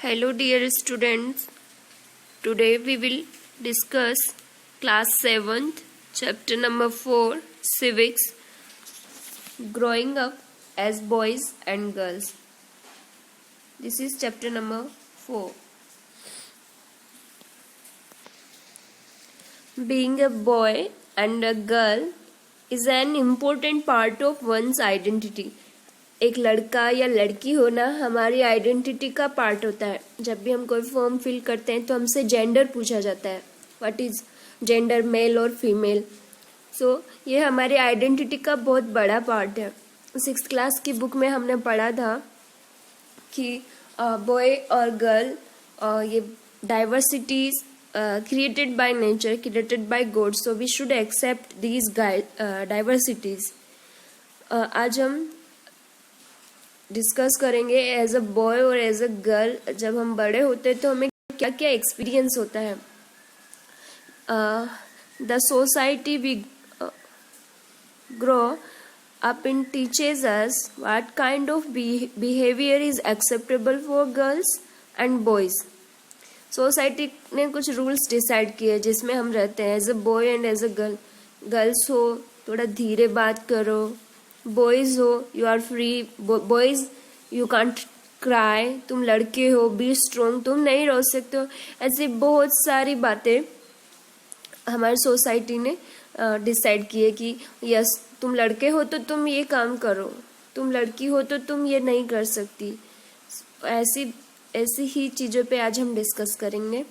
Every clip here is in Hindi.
Hello dear students, today we will discuss class 7th chapter number 4 civics, growing up as boys and girls. This is chapter number 4. Being a boy and a girl is an important part of one's identity. एक लड़का या लड़की होना हमारी आइडेंटिटी का पार्ट होता है. जब भी हम कोई फॉर्म फिल करते हैं तो हमसे जेंडर पूछा जाता है, व्हाट इज जेंडर, मेल और फीमेल. सो ये हमारी आइडेंटिटी का बहुत बड़ा पार्ट है. 6th क्लास की बुक में हमने पढ़ा था कि बॉय और गर्ल ये diversities created by nature, created by God, so we should accept these diversities. आज हम डिस्कस करेंगे एज अ बॉय और एज अ गर्ल जब हम बड़े होते हैं तो हमें क्या क्या एक्सपीरियंस होता है. The society we grow up in teaches us what kind of behavior is acceptable for girls and boys. Society ने कुछ रूल्स डिसाइड किए जिसमें हम रहते हैं as a boy and as a girl. Girls हो थोड़ा धीरे बात करो, बॉयज हो you are free, boys you can't cry, तुम लड़के हो बी स्ट्रॉन्ग, तुम नहीं रो सकते हो. ऐसी बहुत सारी बातें हमारी सोसाइटी ने डिसाइड किए कि यस तुम लड़के हो तो तुम ये काम करो, तुम लड़की हो तो तुम ये नहीं कर सकती. ऐसी ही चीज़ों पे आज हम डिस्कस करेंगे.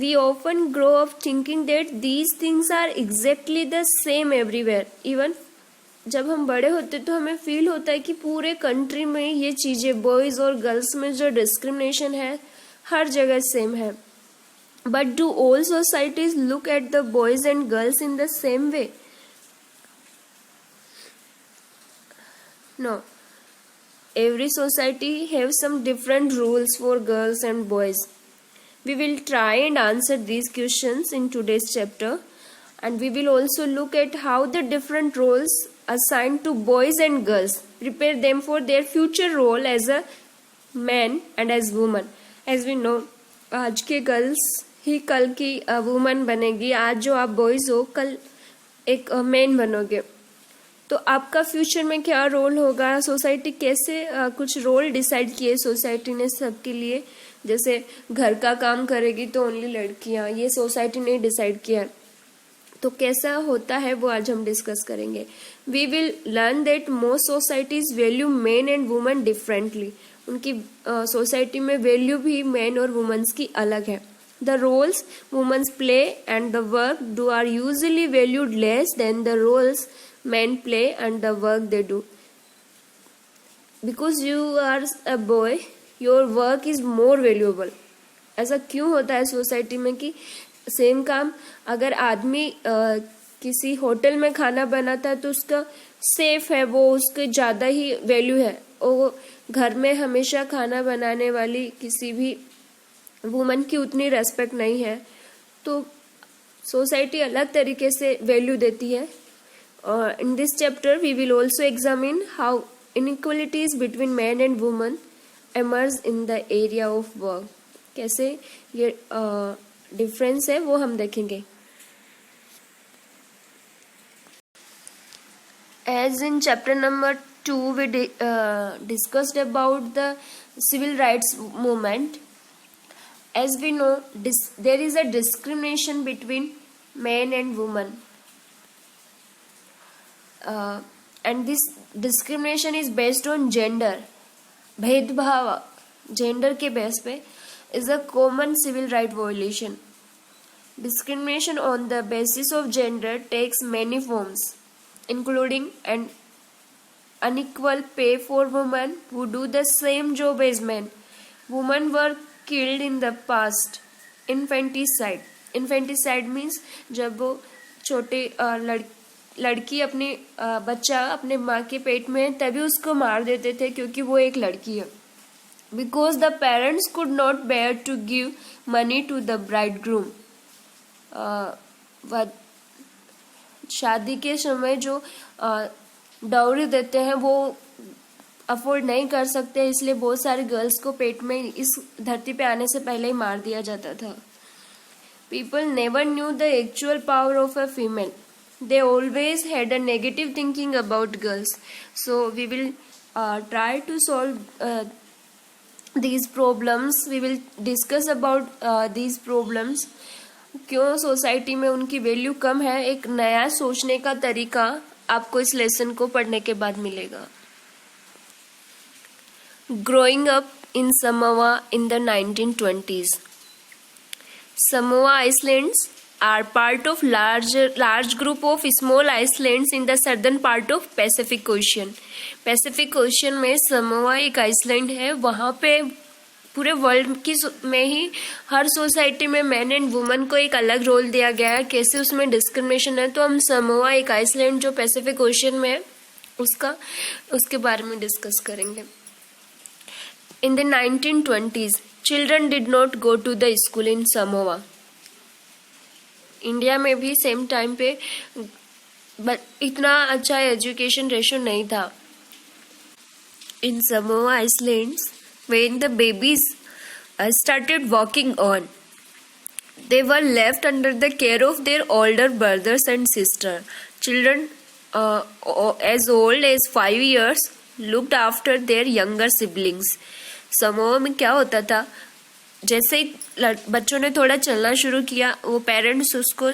We often grow up thinking that these things are exactly the same everywhere. Even जब हम बड़े होते तो हमें फील होता है कि पूरे कंट्री में ये चीज़ें बॉयज़ और गर्ल्स में जो डिस्क्रिमिनेशन है हर जगह सेम है. But do all societies look at the boys and girls in the same way? No. Every society have some different rules for girls and boys. We will try and answer these questions in today's chapter, and we will also look at how the different roles assigned to boys and girls prepare them for their future role as a man and as woman. As we know, आज के गर्ल्स ही कल की वुमन बनेगी. आज जो आप बॉयज हो कल एक मैन बनोगे. तो आपका फ्यूचर में क्या रोल होगा, सोसाइटी कैसे कुछ रोल डिसाइड किए सोसाइटी ने सबके लिए. जैसे घर का काम करेगी तो ओनली लड़कियां, ये सोसाइटी ने डिसाइड किया. तो कैसा होता है वो आज हम डिस्कस करेंगे. We will learn that most societies value men and women differently. उनकी सोसाइटी में वैल्यू भी मैन और वुमेन्स की अलग है. The roles womens play and the work do are usually valued less than the roles men play and the work they do. Because you are a boy, your work is more valuable. ऐसा क्यों होता है सोसाइटी में कि सेम काम अगर आदमी किसी होटल में खाना बनाता है तो उसका सेफ है, वो उसके ज़्यादा ही वैल्यू है. वो घर में हमेशा खाना बनाने वाली किसी भी वुमन की उतनी रेस्पेक्ट नहीं है. तो सोसाइटी अलग तरीके से वैल्यू देती है. In this chapter, we will also examine how inequalities between men and women emerge in the area of work. कैसे ये डिफरेंस है वो हम देखेंगे. As in chapter number 2, we discussed about the civil rights movement. As we know, there is a discrimination between men and women. And this discrimination is based on gender. भेदभाव जेंडर के बेस पे is a common civil right violation. Discrimination on the basis of gender takes many forms, including an unequal pay for women who do the same job as men. Women were killed in the past. Infanticide. Infanticide means जब वो छोटे लड़की अपनी बच्चा अपने माँ के पेट में तभी उसको मार देते थे क्योंकि वो एक लड़की है. Because the parents could not bear to give money to the bridegroom. शादी के समय जो डाउरी देते हैं वो अफोर्ड नहीं कर सकते, इसलिए बहुत सारे गर्ल्स को पेट में इस धरती पे आने से पहले ही मार दिया जाता था. People never knew the actual power of a female. They always had a negative thinking about girls. So we will try to solve these problems. We will discuss about these problems. क्यों सोसाइटी में उनकी वैल्यू कम है, एक नया सोचने का तरीका आपको इस लेसन को पढ़ने के बाद मिलेगा. Growing up in Samoa in the 1920s. Samoa Islands are part of large group of small islands in the southern part of Pacific Ocean. Pacific Ocean में समोआ एक आइसलैंड है. वहाँ पे पूरे वर्ल्ड की में ही हर सोसाइटी में मैन एंड वुमन को एक अलग रोल दिया गया है. कैसे उसमें डिस्क्रिमिनेशन है, तो हम समोआ एक आइसलैंड जो पैसिफिक ओशन में है उसके बारे में डिस्कस करेंगे. In the 1920s, children did not go to the school in Samoa. India में भी सेम टाइम पे इतना अच्छा एजुकेशन रेशो नहीं था. In Samoa Islands, when the babies started walking on, they were left under the care of their older brothers and sisters. Children as old as 5 years looked after their younger siblings. Samoa में क्या होता था, जैसे ही बच्चों ने थोड़ा चलना शुरू किया, वो पेरेंट्स उसको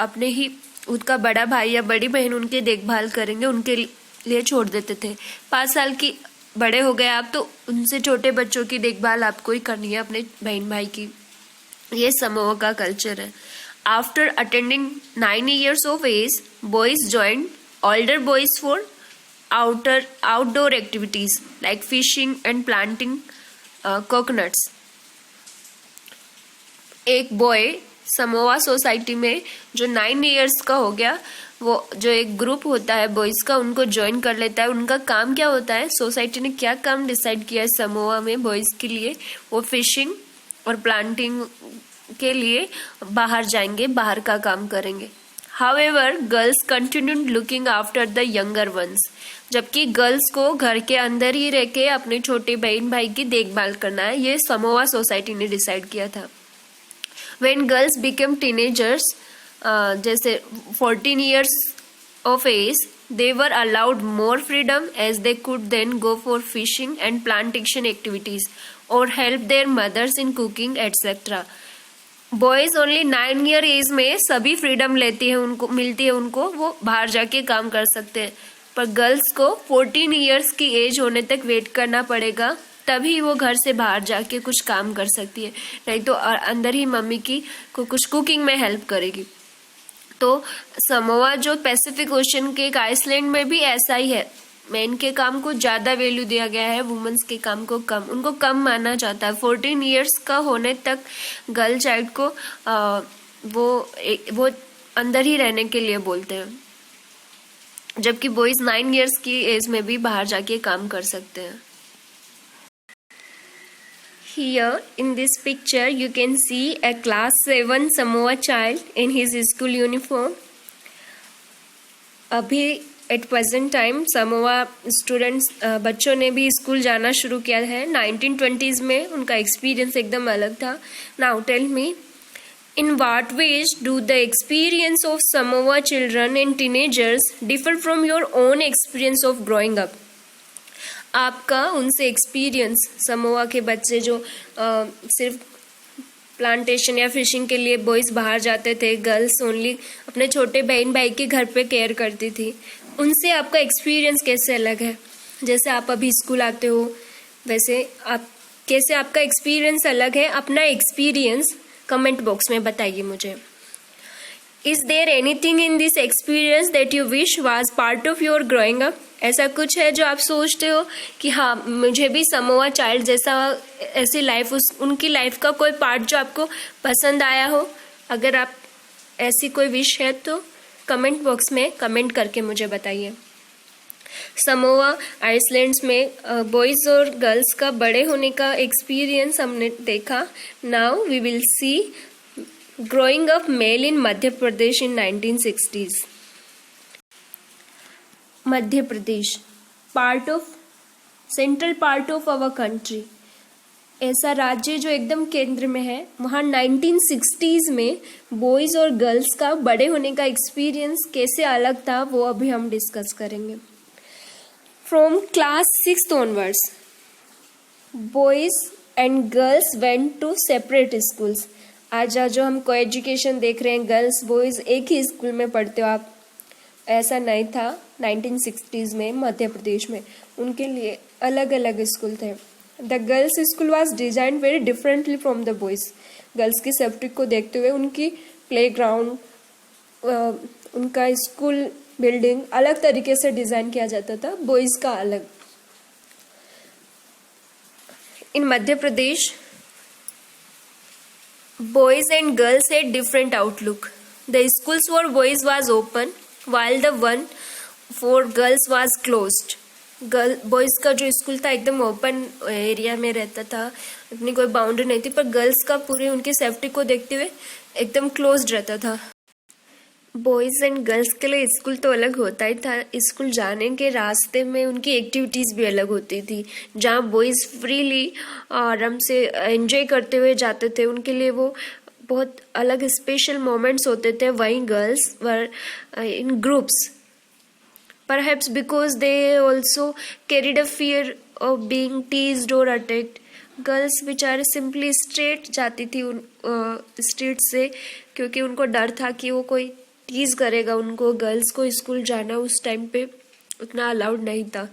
अपने ही उसका बड़ा भाई या बड़ी बहन उनकी देखभाल करेंगे, उनके लिए छोड़ देते थे. 5 साल की बड़े हो गए आप, तो उनसे छोटे बच्चों की देखभाल आपको ही करनी है, अपने बहन भाई की. ये समोआ का कल्चर है. After attending 9 years of age, boys joined older boys for outdoor activities like fishing and planting coconuts. एक बॉय समोआ सोसाइटी में जो 9 years का हो गया, वो जो एक ग्रुप होता है बॉयज का, उनको ज्वाइन कर लेता है. उनका काम क्या होता है, सोसाइटी ने क्या काम डिसाइड किया है समोआ में बॉयज के लिए, वो फिशिंग और प्लांटिंग के लिए बाहर जाएंगे, बाहर का काम करेंगे. However, girls continued looking after the younger ones. जबकि गर्ल्स को घर के अंदर ही रह के अपने छोटे बहन भाई की देखभाल करना है, ये समोआ सोसाइटी ने डिसाइड किया था. When girls became teenagers, जैसे 14 years of age, they were allowed more freedom as they could then go for fishing and plantation activities or help their mothers in cooking etc. Boys only 9 year age में सभी फ्रीडम लेती है, उनको मिलती है, उनको वो बाहर जाके काम कर सकते हैं. पर गर्ल्स को 14 years की एज होने तक वेट करना पड़ेगा, तभी वो घर से बाहर जाके कुछ काम कर सकती है, नहीं तो अंदर ही मम्मी की को कुछ कुकिंग में हेल्प करेगी. तो समोआ जो पैसिफिक ओशन के एक आइसलैंड में भी ऐसा ही है. मेन के काम को ज़्यादा वैल्यू दिया गया है, वुमेन्स के काम को कम, उनको कम माना जाता है. 14 years का होने तक गर्ल चाइल्ड को वो अंदर ही रहने के लिए बोलते हैं, जबकि बॉयज 9 years की एज में भी बाहर जाके काम कर सकते हैं. Here in this picture you can see a class 7 Samoa child in his school uniform. अभी at present time Samoa students बच्चों ने भी स्कूल जाना शुरू किया है. 1920s में उनका एक्सपीरियंस एकदम अलग था. Now tell me, in what ways do the experience of Samoa children and teenagers differ from your own experience of growing up. आपका उनसे एक्सपीरियंस, समोआ के बच्चे जो सिर्फ प्लांटेशन या फिशिंग के लिए बॉयज़ बाहर जाते थे, गर्ल्स ओनली अपने छोटे बहन भाई के घर पे केयर करती थी, उनसे आपका एक्सपीरियंस कैसे अलग है. जैसे आप अभी स्कूल आते हो, वैसे आप कैसे आपका एक्सपीरियंस अलग है. अपना एक्सपीरियंस कमेंट बॉक्स में बताइए मुझे. Is there anything in this experience that you wish was part of your growing up. ऐसा कुछ है जो आप सोचते हो कि हाँ, मुझे भी समोआ चाइल्ड जैसा ऐसी लाइफ, उनकी लाइफ का कोई पार्ट जो आपको पसंद आया हो. अगर आप ऐसी कोई विश है तो कमेंट बॉक्स में कमेंट करके मुझे बताइए. समोआ आइसलैंड्स में बॉयज़ और गर्ल्स का बड़े होने का एक्सपीरियंस हमने देखा. Now we will see growing up male in Madhya Pradesh in 1960s. Madhya Pradesh, part of central part of our country, ऐसा राज्य जो एकदम केंद्र में है, वहाँ 1960s में बॉयज़ और गर्ल्स का बड़े होने का एक्सपीरियंस कैसे अलग था वो अभी हम डिस्कस करेंगे। From class 6th onwards boys and girls went to separate schools. आज जो हम को एजुकेशन देख रहे हैं, गर्ल्स बॉयज़ एक ही स्कूल में पढ़ते हो आप, ऐसा नहीं था 1960s में मध्य प्रदेश में। उनके लिए अलग अलग स्कूल थे। The girls school was design very differently from the boys. Girls की सेफ्टी को देखते हुए उनकी प्लेग्राउंड, उनका स्कूल बिल्डिंग अलग तरीके से डिज़ाइन किया जाता था, बॉयज़ का अलग। इन मध्य प्रदेश boys and girls had different outlook. The schools for boys was open while the one for girls was closed. Boys का जो स्कूल था एकदम ओपन एरिया में रहता था, अपनी कोई बाउंड्री नहीं थी, पर गर्ल्स का पूरी उनकी सेफ्टी को देखते हुए एकदम क्लोज्ड रहता था। बॉयज़ एंड गर्ल्स के लिए स्कूल तो अलग होता ही था, स्कूल जाने के रास्ते में उनकी एक्टिविटीज़ भी अलग होती थी। जहाँ बॉयज़ फ्रीली आराम से एंजॉय करते हुए जाते थे, उनके लिए वो बहुत अलग स्पेशल मोमेंट्स होते थे। वहीं girls were in groups, perhaps because they also carried a fear of being teased और अटैक्ड। गर्ल्स बेचारे सिंपली स्ट्रेट जाती थी उन स्ट्रीट से, क्योंकि उनको डर था कि वो कोई टीज करेगा उनको। गर्ल्स को स्कूल जाना उस टाइम पे उतना अलाउड नहीं था।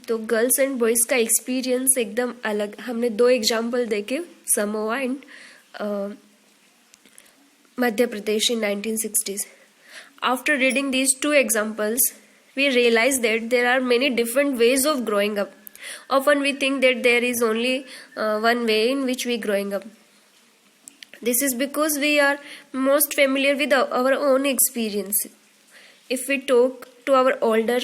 तो गर्ल्स एंड बॉयज़ का एक्सपीरियंस एकदम अलग। हमने 2 एग्जाम्पल देखे, Samoa and Madhya Pradesh in 1960s। After reading these 2 examples, we realize that there are many different ways of growing up. Often we think that there is only one way in which we growing up. This is because we are most familiar with our own experience. If we talk to our elder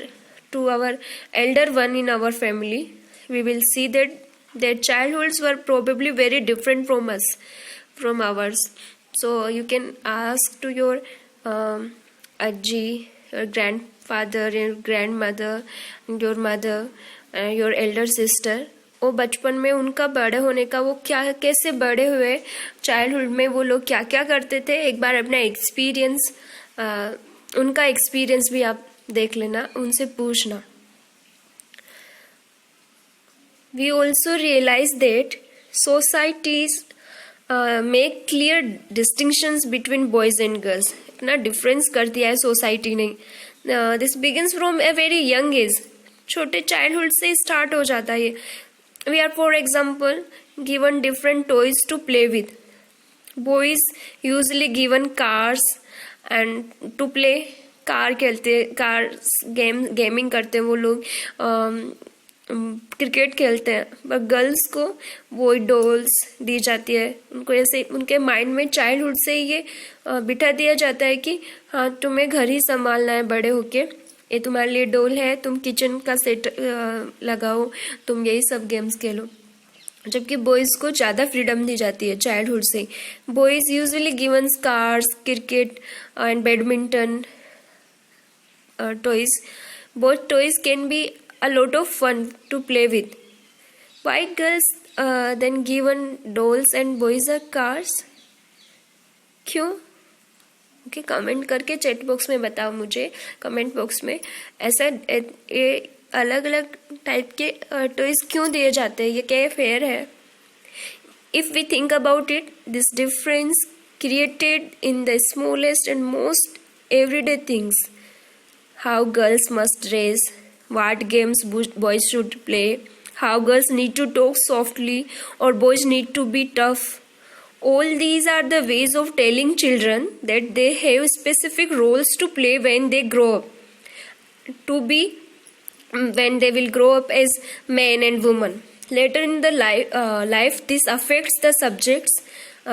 one in our family, we will see that their childhoods were probably very different from us, from ours. So you can ask to your ajji, your grandfather, your grandmother, and your mother, your elder sister, वो बचपन में उनका बड़े होने का, वो क्या कैसे बड़े हुए, चाइल्डहुड में वो लोग क्या क्या करते थे। एक बार अपना एक्सपीरियंस, उनका एक्सपीरियंस भी आप देख लेना, उनसे पूछना। We also realize that societies make clear distinctions between boys and girls. इतना डिफरेंस कर दिया है सोसाइटी ने। This begins from a very young age, छोटे चाइल्डहुड से स्टार्ट हो जाता है। We are, for example, given different toys to play with. Boys usually given cars and to play. Car खेलते, कार गेमिंग करते हैं वो लोग, क्रिकेट खेलते हैं। पर गर्ल्स को वो डॉल्स दी जाती है। उनको ऐसे उनके माइंड में चाइल्डहुड से ये बिठा दिया जाता है कि हाँ तुम्हें घर ही संभालना है बड़े होके, ये तुम्हारे लिए डोल है, तुम किचन का सेट लगाओ, तुम यही सब गेम्स खेलो। जबकि बॉयज़ को ज़्यादा फ्रीडम दी जाती है चाइल्डहुड से। Boys usually given cars, cricket and badminton toys. Both toys can be a lot of fun to play with. Why girls then given dolls and boys are cars? क्यों? ओके, कमेंट करके चैट बॉक्स में बताओ मुझे, कमेंट बॉक्स में। ऐसा ये अलग अलग टाइप के टॉयज क्यों दिए जाते हैं, ये क्या फेयर है? If we think about it, this difference created in the smallest and most everyday things, how girls must dress, what games boys should play, how girls need to talk softly और boys need to be tough. All these are the ways of telling children that they have specific roles to play when they grow up, when they will grow up as men and women. Later in the life, this affects the subjects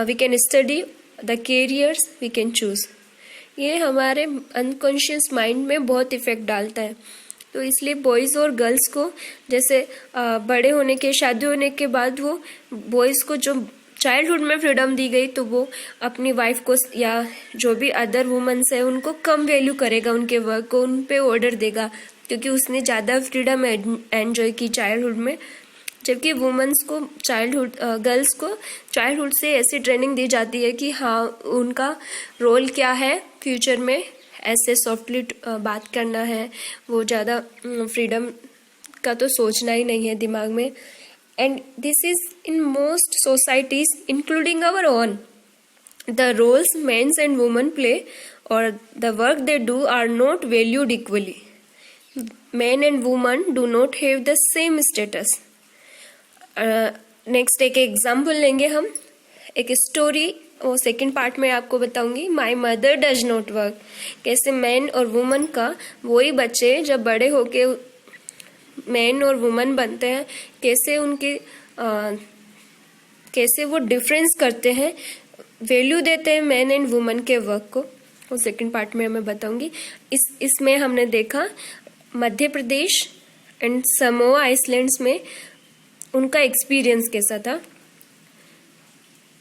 we can study, the careers we can choose. ये हमारे अनकॉन्शियस माइंड में बहुत इफेक्ट डालता है। तो इसलिए बॉयज़ और गर्ल्स को जैसे बड़े होने के, शादी होने के बाद, वो बॉयज़ को जो चाइल्डहुड में फ्रीडम दी गई, तो वो अपनी वाइफ को या जो भी अदर वुमेन्स है उनको कम वैल्यू करेगा, उनके वर्क को उन पे ऑर्डर देगा। क्योंकि उसने ज़्यादा फ्रीडम एंजॉय की चाइल्डहुड में, जबकि वुमेन्स को गर्ल्स को चाइल्डहुड से ऐसी ट्रेनिंग दी जाती है कि हाँ उनका रोल क्या है फ्यूचर में, ऐसे सॉफ्टली बात करना है, वो ज़्यादा फ्रीडम का तो सोचना ही नहीं है दिमाग में. And this is in most societies including our own. The roles mens and women play और the work they do are not valued equally. Men and women do not have the same status. Next एक एग्जाम्पल लेंगे हम, एक स्टोरी वो सेकंड पार्ट में आपको बताऊंगी. My mother does not work. कैसे मैन और वुमन का वही बच्चे जब बड़े होके मैन और वुमन बनते हैं, कैसे उनके कैसे वो डिफरेंस करते हैं, वैल्यू देते हैं मैन एंड वुमन के वर्क को, वो सेकंड पार्ट में मैं बताऊंगी. इसमें हमने देखा Madhya Pradesh and Samoa islands में उनका एक्सपीरियंस कैसा था.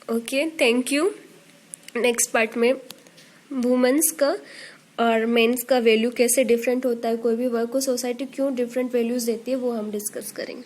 Okay, thank you. Next part में वुमेन्स का और मेंस का वैल्यू कैसे डिफरेंट होता है, कोई भी वर्क को सोसाइटी क्यों डिफरेंट वैल्यूज देती है, वो हम डिस्कस करेंगे.